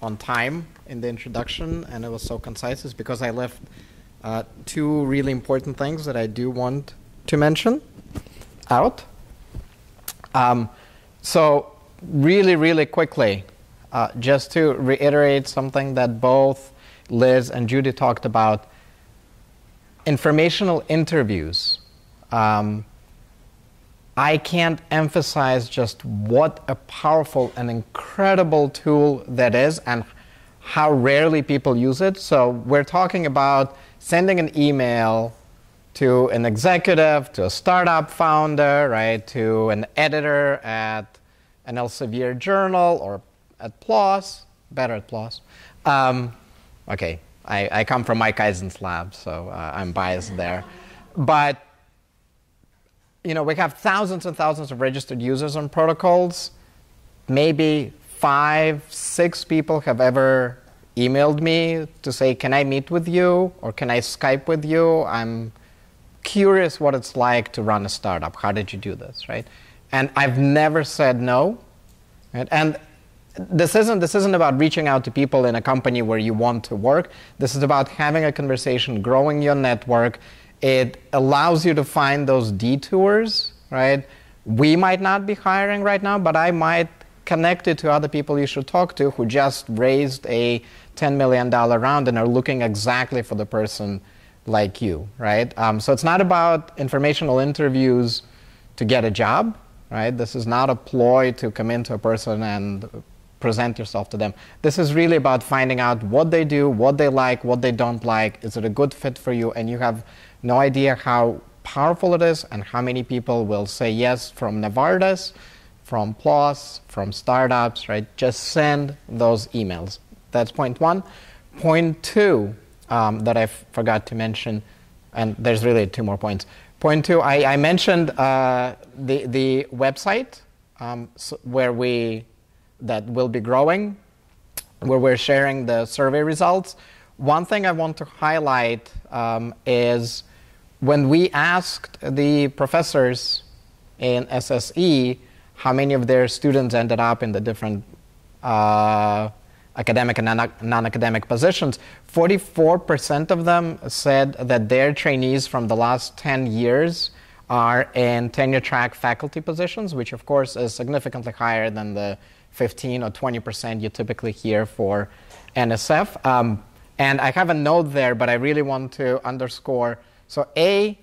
on time in the introduction and it was so concise is because I left two really important things that I do want to mention out. So really, really quickly, just to reiterate something that both Liz and Judy talked about, informational interviews. I can't emphasize just what a powerful and incredible tool that is and how rarely people use it. So we're talking about sending an email to an executive, to a startup founder, right, to an editor at an Elsevier journal or at PLOS, better at PLOS. Okay, I come from Mike Eisen's lab, so I'm biased there. But you know, we have thousands and thousands of registered users on protocols. Maybe 5, 6 people have ever emailed me to say, can I meet with you? Or can I Skype with you? I'm curious what it's like to run a startup. How did you do this, right? And I've never said no. Right? And this isn't about reaching out to people in a company where you want to work. This is about having a conversation, growing your network. It allows you to find those detours, right? We might not be hiring right now, but I might connect it to other people you should talk to who just raised a $10 million round and are looking exactly for the person like you, right? So it's not about informational interviews to get a job, right? This is not a ploy to come into a person and present yourself to them. This is really about finding out what they do, what they like, what they don't like. Is it a good fit for you? And you have no idea how powerful it is and how many people will say yes from Novartis, from PLOS, from startups, right? Just send those emails. That's point one. Point two that I forgot to mention, and there's really 2 more points. Point two, I mentioned the website that will be growing, where we're sharing the survey results. One thing I want to highlight is when we asked the professors in SSE how many of their students ended up in the different academic and non-academic positions, 44% of them said that their trainees from the last 10 years are in tenure-track faculty positions, which of course is significantly higher than the 15 or 20% you typically hear for NSF. And I have a note there, but I really want to underscore. So A,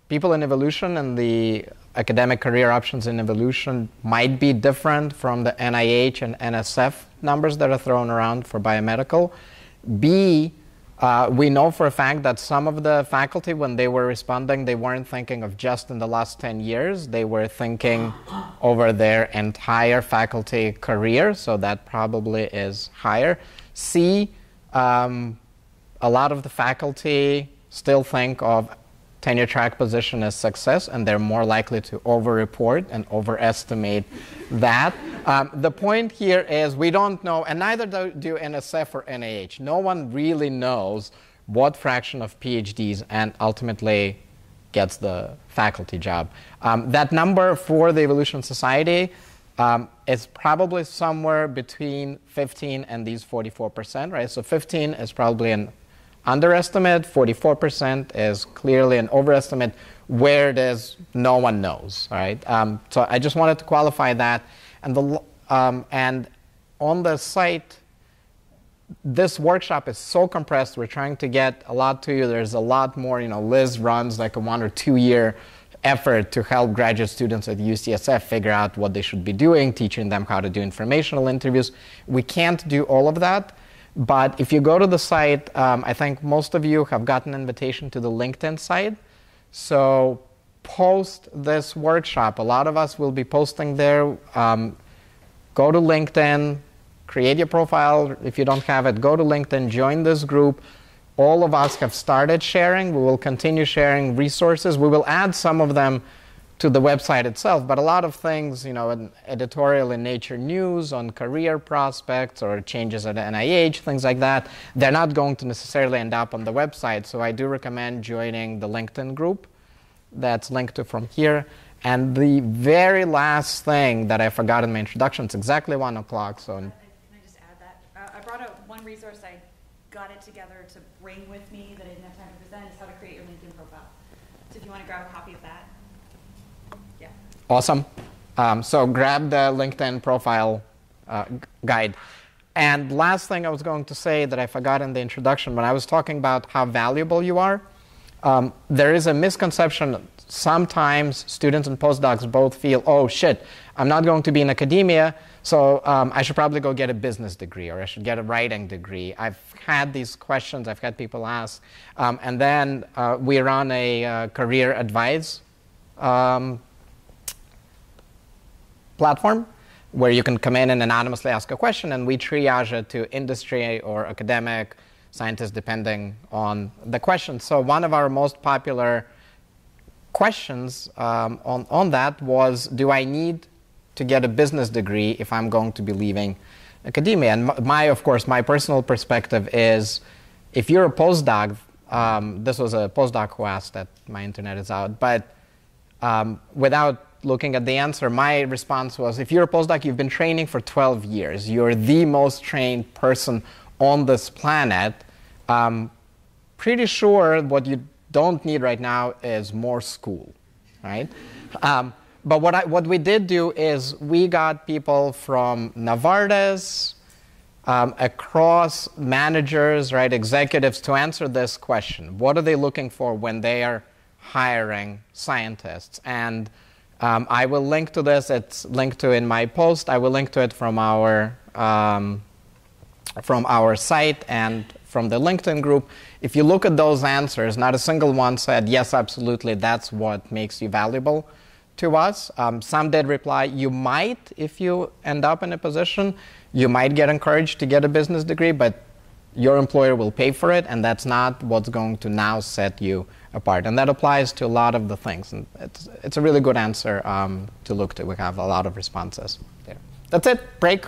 people in evolution and the academic career options in evolution might be different from the NIH and NSF numbers that are thrown around for biomedical. B, we know for a fact that some of the faculty, when they were responding, they weren't thinking of just in the last 10 years. They were thinking over their entire faculty career, so that probably is higher. C, a lot of the faculty still think of tenure track position as success, and they're more likely to over-report and overestimate that. The point here is we don't know, and neither do NSF or NIH. No one really knows what fraction of PhDs and ultimately gets the faculty job. That number for the Evolution Society is probably somewhere between 15 and these 44%, right? So 15 is probably an underestimate, 44% is clearly an overestimate. Where it is, no one knows, right? So I just wanted to qualify that. And on the site, this workshop is so compressed. We're trying to get a lot to you. There's a lot more. You know, Liz runs like a 1 or 2 year effort to help graduate students at UCSF figure out what they should be doing, teaching them how to do informational interviews. We can't do all of that. But if you go to the site, I think most of you have gotten an invitation to the LinkedIn site. So post this workshop, a lot of us will be posting there. Go to LinkedIn, create your profile. If you don't have it, go to LinkedIn, join this group. All of us have started sharing. We will continue sharing resources. We will add some of them to the website itself, but a lot of things, you know, editorial in Nature News on career prospects or changes at NIH, things like that, they're not going to necessarily end up on the website. So I do recommend joining the LinkedIn group that's linked to from here. And the very last thing that I forgot in my introduction, it's exactly 1 o'clock. So can I just add that? one resource I got it together to bring with me that I didn't have time to present is how to create your LinkedIn profile. So if you want to grab a copy of that. Yeah. Awesome. So grab the LinkedIn profile guide. And last thing I was going to say that I forgot in the introduction, when I was talking about how valuable you are, there is a misconception. Sometimes students and postdocs both feel, oh shit, I'm not going to be in academia, so I should probably go get a business degree, or I should get a writing degree. I've had these questions, I've had people ask. And then we run a career advice platform where you can come in and anonymously ask a question, and we triage it to industry or academic, scientist, depending on the question. So one of our most popular questions on that was, do I need to get a business degree if I'm going to be leaving academia? And of course, my personal perspective is, if you're a postdoc, this was a postdoc who asked that, my internet is out, but without looking at the answer, my response was, if you're a postdoc, you've been training for 12 years. You're the most trained person on this planet. Pretty sure what you don't need right now is more school, right? But what we did do is we got people from Novartis, across managers, right, executives, to answer this question. What are they looking for when they are hiring scientists? And I will link to this. It's linked to in my post. I will link to it from our site and from the LinkedIn group. If you look at those answers, not a single one said, yes, absolutely, that's what makes you valuable to us. Some did reply, you might, if you end up in a position, you might get encouraged to get a business degree, but your employer will pay for it, and that's not what's going to now set you apart. And that applies to a lot of the things. And it's a really good answer to look to. We have a lot of responses there. That's it. Break.